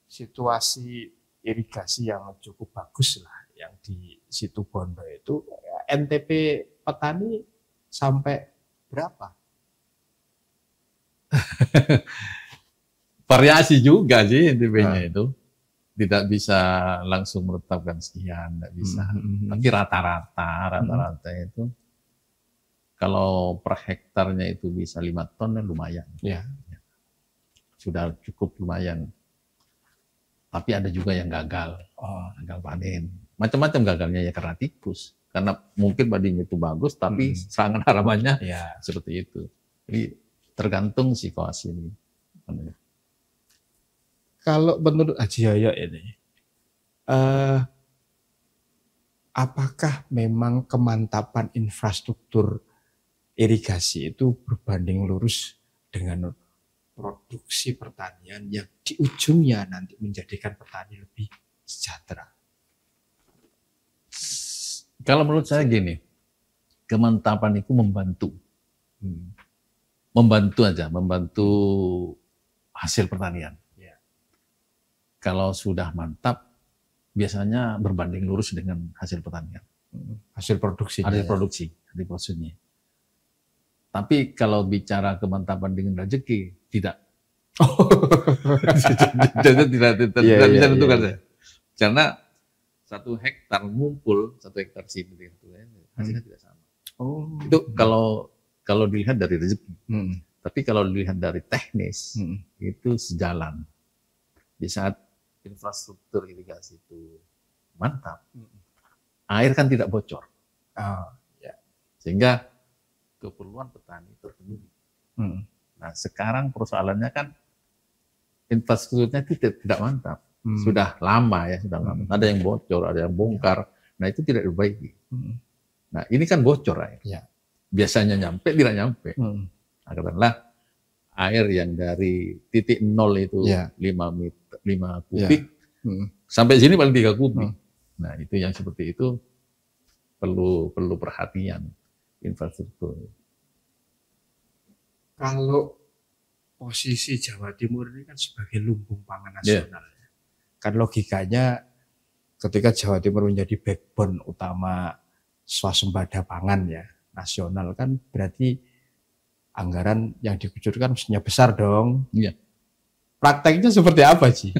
situasi irigasi yang cukup bagus lah yang di Situbondo itu, NTP petani sampai berapa? Variasi juga sih NTP-nya itu. Tidak bisa langsung menetapkan sekian, tidak bisa. Tapi rata-rata itu kalau per hektarnya itu bisa 5 ton lumayan. Ya. Sudah cukup lumayan. Tapi ada juga yang gagal panen. Macam-macam gagalnya ya karena tikus. Karena mungkin padinya itu bagus, tapi serangan harapannya seperti itu. Jadi tergantung situasi ini. Kalau menurut Haji Yoyo ini, apakah memang kemantapan infrastruktur irigasi itu berbanding lurus dengan produksi pertanian yang di ujungnya nanti menjadikan petani lebih sejahtera? Kalau menurut saya gini, kemantapan itu membantu. Membantu hasil pertanian. Ya. Kalau sudah mantap, biasanya berbanding lurus dengan hasil pertanian. Hasil produksinya. Tapi kalau bicara kemantapan dengan rezeki, tidak Jadi tidak bisa tentukan saya. Iya. Karena 1 hektar ngumpul, 1 hektar sini hasilnya tidak sama. Itu kalau dilihat dari rezeki. Tapi kalau dilihat dari teknis, itu sejalan. Di saat infrastruktur irigasi itu mantap, air kan tidak bocor. Sehingga keperluan petani terpenuhi. Nah, sekarang persoalannya kan infrastrukturnya itu tidak mantap. Sudah lama ya, sudah lama. Ada yang bocor, ada yang bongkar. Nah, itu tidak diperbaiki. Nah, ini kan bocor air. Biasanya nyampe, tidak nyampe. Nah, katakanlah air yang dari titik 0 itu 5 kubik, sampai sini paling 3 kubik. Nah, itu yang seperti itu perlu perhatian infrastruktur. Kalau posisi Jawa Timur ini kan sebagai lumbung pangan nasional, kan logikanya ketika Jawa Timur menjadi backbone utama swasembada pangan ya nasional, kan berarti anggaran yang dikucurkan mestinya besar dong. Prakteknya seperti apa sih?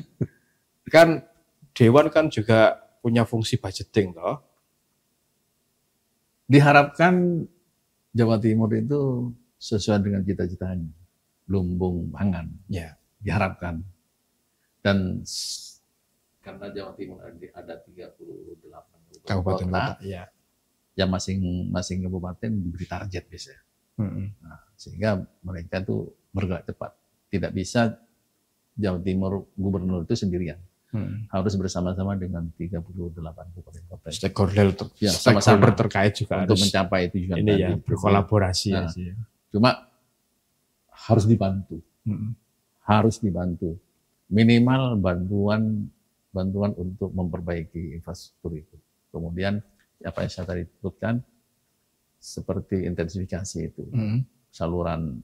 Kan Dewan kan juga punya fungsi budgeting toh. Diharapkan Jawa Timur itu sesuai dengan cita-citanya, lumbung pangan. Diharapkan. Dan karena Jawa Timur ada 38 kabupaten kota, ya masing-masing kabupaten diberi target biasanya. Nah, sehingga mereka tuh bergerak cepat. Tidak bisa Jawa Timur gubernur itu sendirian. Harus bersama-sama dengan 38 kabupaten kota. Stakeholder terkait juga untuk harus mencapai tujuan ini tadi. ya, berkolaborasi. Cuma harus dibantu. Harus dibantu. Minimal bantuan untuk memperbaiki infrastruktur itu. Kemudian apa yang saya tadi sebutkan seperti intensifikasi itu, saluran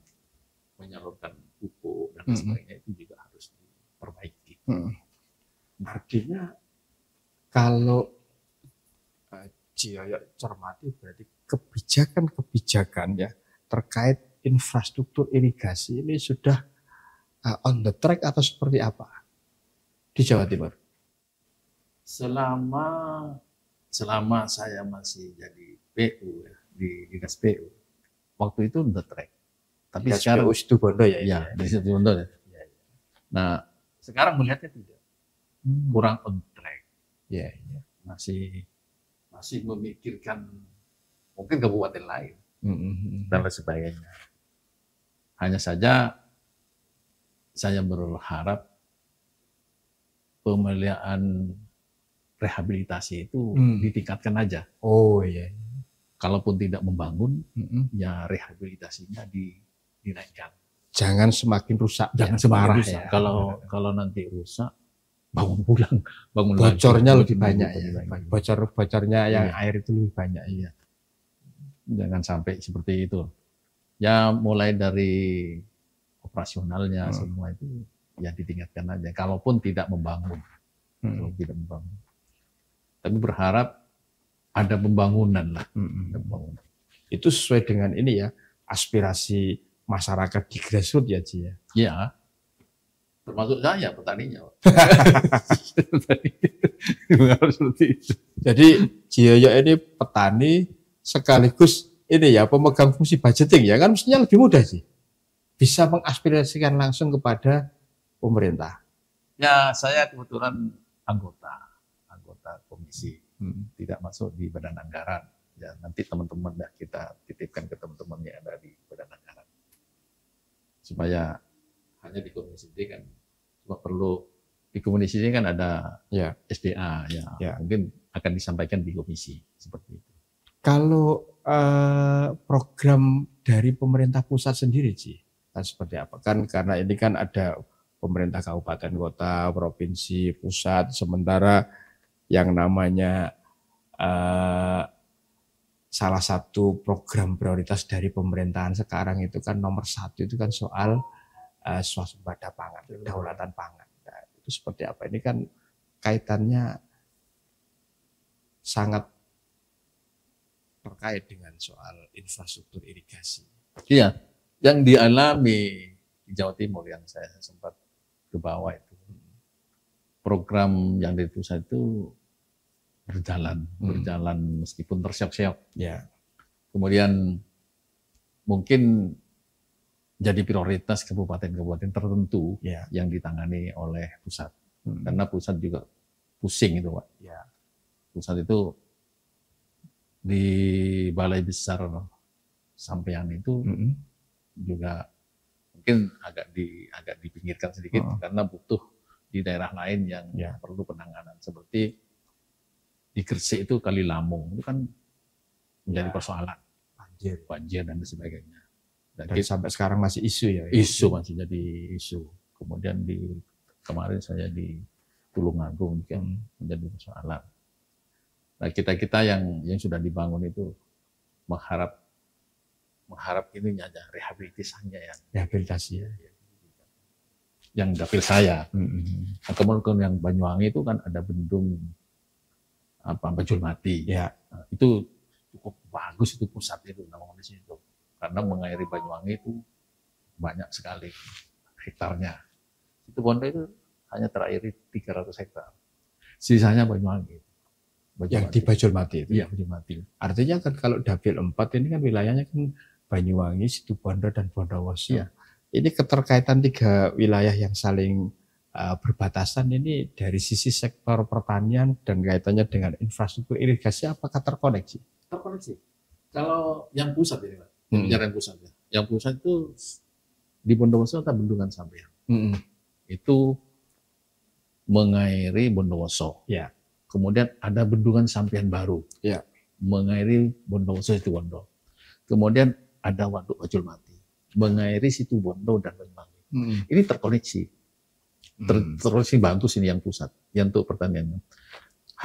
menyalurkan pupuk dan sebagainya itu juga harus diperbaiki. Artinya kalau Ciyoyo cermati berarti kebijakan-kebijakan ya terkait infrastruktur irigasi ini sudah on the track atau seperti apa di Jawa Timur? Selama saya masih jadi PU ya, di Dinas PU, waktu itu on the track. Tapi Dinas sekarang PU Situbondo ya. di Situbondo ya. Nah, sekarang melihatnya tidak. Kurang on track. Masih memikirkan mungkin kabupaten lain dan lain sebagainya. Hanya saja saya berharap pemeliharaan rehabilitasi itu ditingkatkan aja. Kalaupun tidak membangun, ya rehabilitasinya dinaikkan. Jangan semakin rusak. Jangan semakin rusak. Ya. Kalau nanti rusak, bangun bocornya lagi. Lebih banyak ya. Bocornya yang air itu lebih banyak. Jangan sampai seperti itu. Ya mulai dari operasionalnya semua itu ya ditingkatkan aja. Kalaupun tidak membangun. Tapi berharap ada pembangunan lah. Itu sesuai dengan ini ya, aspirasi masyarakat di grassroots ya Ci ya. Iya. Termasuk saya petaninya. Jadi Ciyoyo ini petani sekaligus ini ya pemegang fungsi budgeting ya, kan mestinya lebih mudah sih. Bisa mengaspirasikan langsung kepada pemerintah. Ya, saya kebetulan anggota komisi, tidak masuk di badan anggaran. Ya, nanti teman-teman kita titipkan ke teman-teman yang ada di badan anggaran. Supaya hanya di komisi D kan cuma perlu di komisi D kan ada SDA ya. Mungkin akan disampaikan di komisi seperti itu. Kalau program dari pemerintah pusat sendiri sih kan seperti apa? Kan karena ini kan ada pemerintah kabupaten kota, provinsi, pusat, sementara yang namanya salah satu program prioritas dari pemerintahan sekarang itu kan nomor 1 itu kan soal swasembada pangan, kedaulatan pangan. Nah, itu seperti apa? Ini kan kaitannya sangat terkait dengan soal infrastruktur irigasi. Iya, yang dialami di Jawa Timur yang saya sempat ke bawah itu. Program yang dari pusat itu berjalan meskipun terseok-seok. Ya. Kemudian mungkin jadi prioritas kabupaten-kabupaten tertentu yang ditangani oleh pusat. Karena pusat juga pusing itu, Pak. Ya. Pusat itu di Balai Besar Sampean itu juga mungkin agak dipinggirkan sedikit karena butuh di daerah lain yang perlu penanganan, seperti di Gresik itu Kali Lamung itu kan menjadi persoalan banjir dan sebagainya. Dan sampai sekarang masih isu ya. Isu masih jadi isu. Kemudian kemarin saya di Tulungagung kan menjadi persoalan. Nah, kita yang sudah dibangun itu mengharap ininya aja rehabilitasinya rehabilitasi yang dapil saya. Nah, kemudian yang Banyuwangi itu kan ada bendung Bajul Mati. Ya. Nah, itu cukup bagus itu pusat itu namanya di situ. Karena mengairi Banyuwangi itu banyak sekali hektarnya. Itu Bondo itu hanya terairi 300 hektar. Sisanya Banyuwangi. Yang di Bajul Mati itu. Iya, Bajul Mati. Artinya kan kalau dapil 4 ini kan wilayahnya kan Banyuwangi, Situbondo dan Bondowoso. Iya. Ini keterkaitan 3 wilayah yang saling berbatasan ini dari sisi sektor pertanian dan kaitannya dengan infrastruktur irigasi apakah terkoneksi? Terkoneksi. Kalau yang pusat ini, Pak. Bicara yang pusat ya. Yang pusat itu di Bondowoso ada bendungan Sampean. Itu mengairi Bondowoso. Ya. Kemudian ada bendungan Sampean baru. Ya. Mengairi Bondowoso Situbondo. Kemudian ada Waduk Bajul Mati. Mengairi Situbondo dan Banyuwangi. Ini terkoneksi. Terkoneksi bagus ini yang pusat. Yang untuk pertaniannya.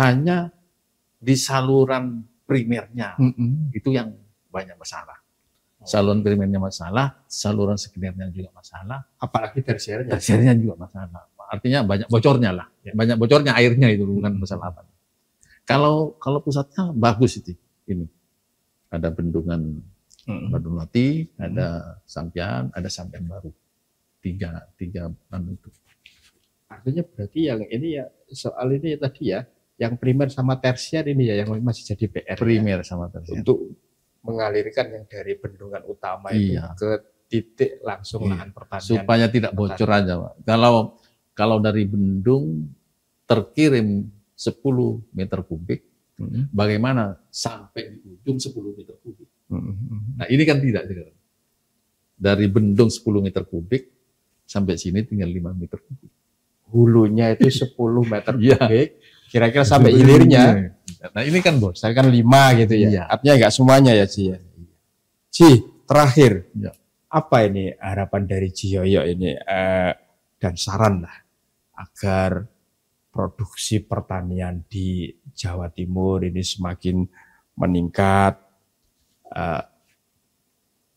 Hanya di saluran primernya itu yang banyak masalah. Saluran primernya masalah, saluran sekundernya juga masalah, apalagi tersiernya. Tersiernya juga masalah. Artinya banyak bocornya lah, banyak bocornya airnya itu bukan masalah apa. Kalau pusatnya bagus itu, ini ada bendungan Bajul Mati, ada Sampean baru, tiga itu. Artinya berarti yang ini ya soal ini ya tadi ya, yang primer sama tersier ini ya yang masih jadi PR. Primer sama tersier. Untuk mengalirkan yang dari bendungan utama itu ke titik langsung lahan pertanian. Supaya tidak bocor aja, Pak. Kalau dari bendung terkirim 10 meter kubik, bagaimana sampai di ujung 10 meter kubik? Nah ini kan tidak. Dari bendung 10 meter kubik, sampai sini tinggal 5 meter kubik. Hulunya itu 10 meter kubik, kira-kira sampai hilirnya. Nah ini kan bos, saya kan 5 gitu ya. Artinya enggak semuanya ya Ci ya. Ci, terakhir, apa ini harapan dari Ci Yoyo ini dan saran lah agar produksi pertanian di Jawa Timur ini semakin meningkat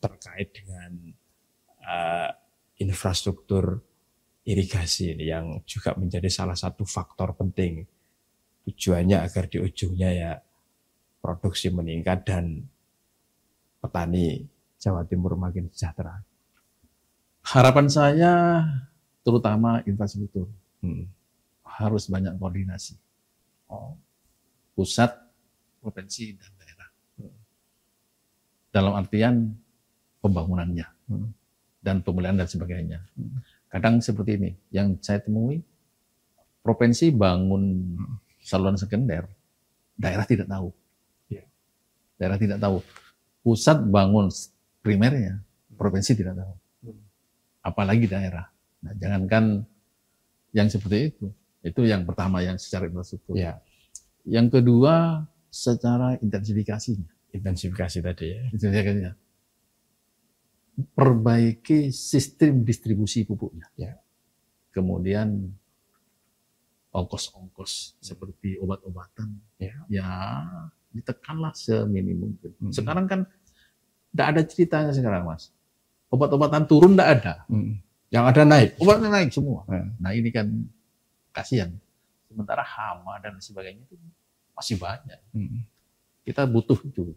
terkait dengan infrastruktur irigasi ini yang juga menjadi salah satu faktor penting. Tujuannya agar di ujungnya ya produksi meningkat dan petani Jawa Timur makin sejahtera. Harapan saya terutama infrastruktur. Harus banyak koordinasi. Pusat, provinsi, dan daerah. Dalam artian pembangunannya dan pemulihan dan sebagainya. Kadang seperti ini, yang saya temui, provinsi bangun saluran sekunder, daerah tidak tahu. Daerah tidak tahu. Pusat bangun primernya, provinsi tidak tahu. Apalagi daerah. Nah, jangankan yang seperti itu yang pertama yang secara infrastruktur. Yang kedua, secara intensifikasinya. Intensifikasi tadi ya. Intensifikasinya. Perbaiki sistem distribusi pupuknya. Kemudian ongkos-ongkos seperti obat-obatan, ya ditekanlah seminimum mungkin. Sekarang kan tidak ada ceritanya sekarang, Mas. Obat-obatan turun tidak ada. Yang ada naik. Obatnya naik semua. Nah ini kan kasihan. Sementara hama dan sebagainya itu masih banyak. Kita butuh itu.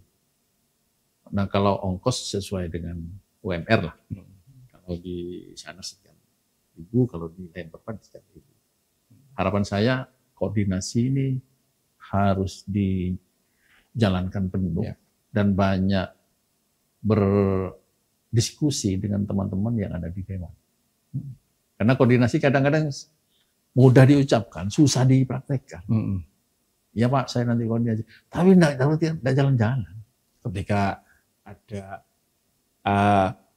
Nah kalau ongkos sesuai dengan UMR lah. Kalau di sana sekian ribu, kalau di lain tempat sekian ribu. Harapan saya koordinasi ini harus dijalankan penuh dan banyak berdiskusi dengan teman-teman yang ada di Dewan. Karena koordinasi kadang-kadang mudah diucapkan, susah dipraktekkan. Ya Pak, saya nanti koordinasi. Tapi tidak jalan-jalan. Ketika ada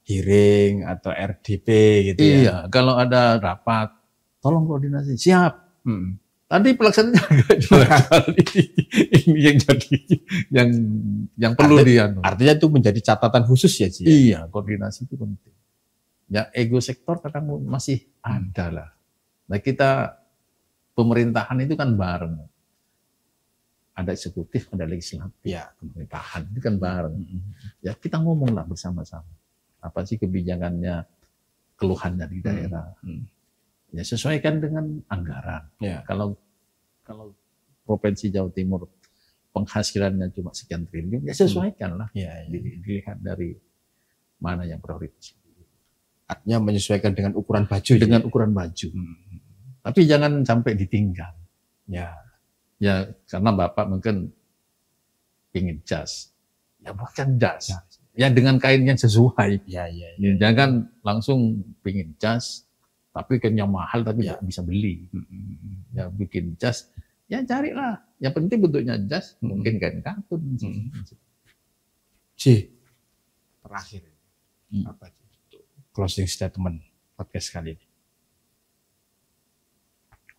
hearing atau RDP gitu ya. Iya, kalau ada rapat, tolong koordinasi. Siap. Tadi pelaksanaannya agak jalan. Ini yang jadi yang perlu artinya itu menjadi catatan khusus ya, Ci? Iya, koordinasi itu penting. Ya, ego sektor kadang masih ada lah. Nah, kita pemerintahan itu kan bareng. Ada eksekutif, ada legislatif. Ya, pemerintahan itu kan bareng. Ya, kita ngomonglah bersama-sama. Apa sih kebijakannya, keluhannya di daerah. Ya, sesuaikan dengan anggaran. Ya. Kalau Provinsi Jawa Timur penghasilannya cuma sekian triliun, ya sesuaikan lah. Dilihat dari mana yang prioritas. Artinya menyesuaikan dengan ukuran baju. Dengan ukuran baju. Tapi jangan sampai ditinggal. Ya, karena Bapak mungkin ingin jas. Ya bukan jas. Ya dengan kain yang sesuai. Jangan langsung pingin jas, tapi kainnya mahal tapi nggak bisa beli. Ya bikin jas, ya carilah. Yang penting bentuknya jas, mungkin kain katun. Terakhir, apa itu closing statement podcast kali ini?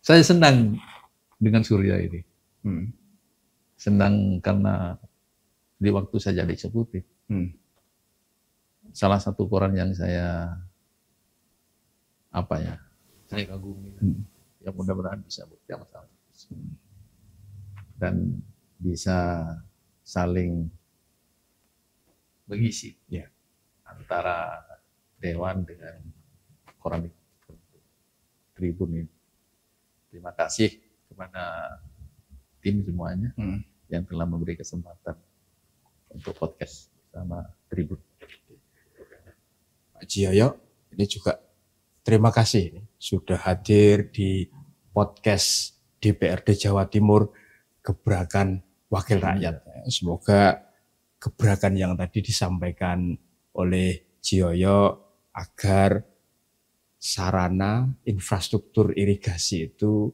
Saya senang dengan Surya ini. Senang karena di waktu saya jadi eksekutif, salah satu koran yang saya kagumi, ya mudah-mudahan bisa bekerja sama dan bisa saling mengisi antara Dewan dengan koran Tribun ini. Terima kasih kepada tim semuanya yang telah memberi kesempatan untuk podcast bersama Tribun. Pak Jiyoyo, ini juga terima kasih sudah hadir di podcast DPRD Jawa Timur Gebrakan Wakil Rakyat. Semoga gebrakan yang tadi disampaikan oleh Jiyoyo agar sarana infrastruktur irigasi itu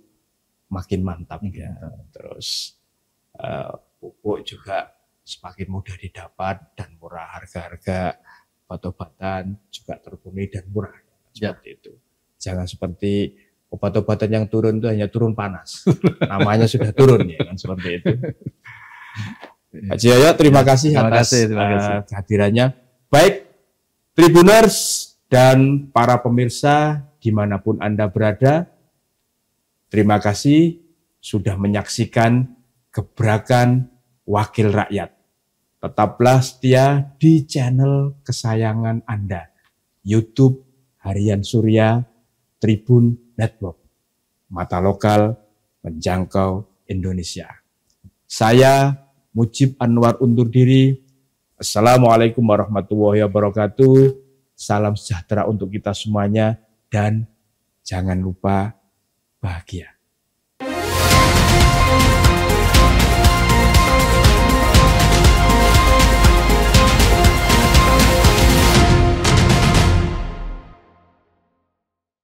makin mantap ya. Terus pupuk juga semakin mudah didapat dan murah, harga-harga obat-obatan juga terpenuhi dan murah. Seperti itu. Jangan seperti obat-obatan yang turun itu hanya turun panas. Namanya sudah turun ya kan, seperti itu. Pak Jiyoyo, terima kasih atas kehadirannya. Baik, Tribuners dan para pemirsa dimanapun Anda berada, terima kasih sudah menyaksikan Gebrakan Wakil Rakyat. Tetaplah setia di channel kesayangan Anda, YouTube Harian Surya Tribun Network. Mata lokal menjangkau Indonesia. Saya Mujib Anwar undur diri. Assalamualaikum warahmatullahi wabarakatuh. Salam sejahtera untuk kita semuanya dan jangan lupa bahagia.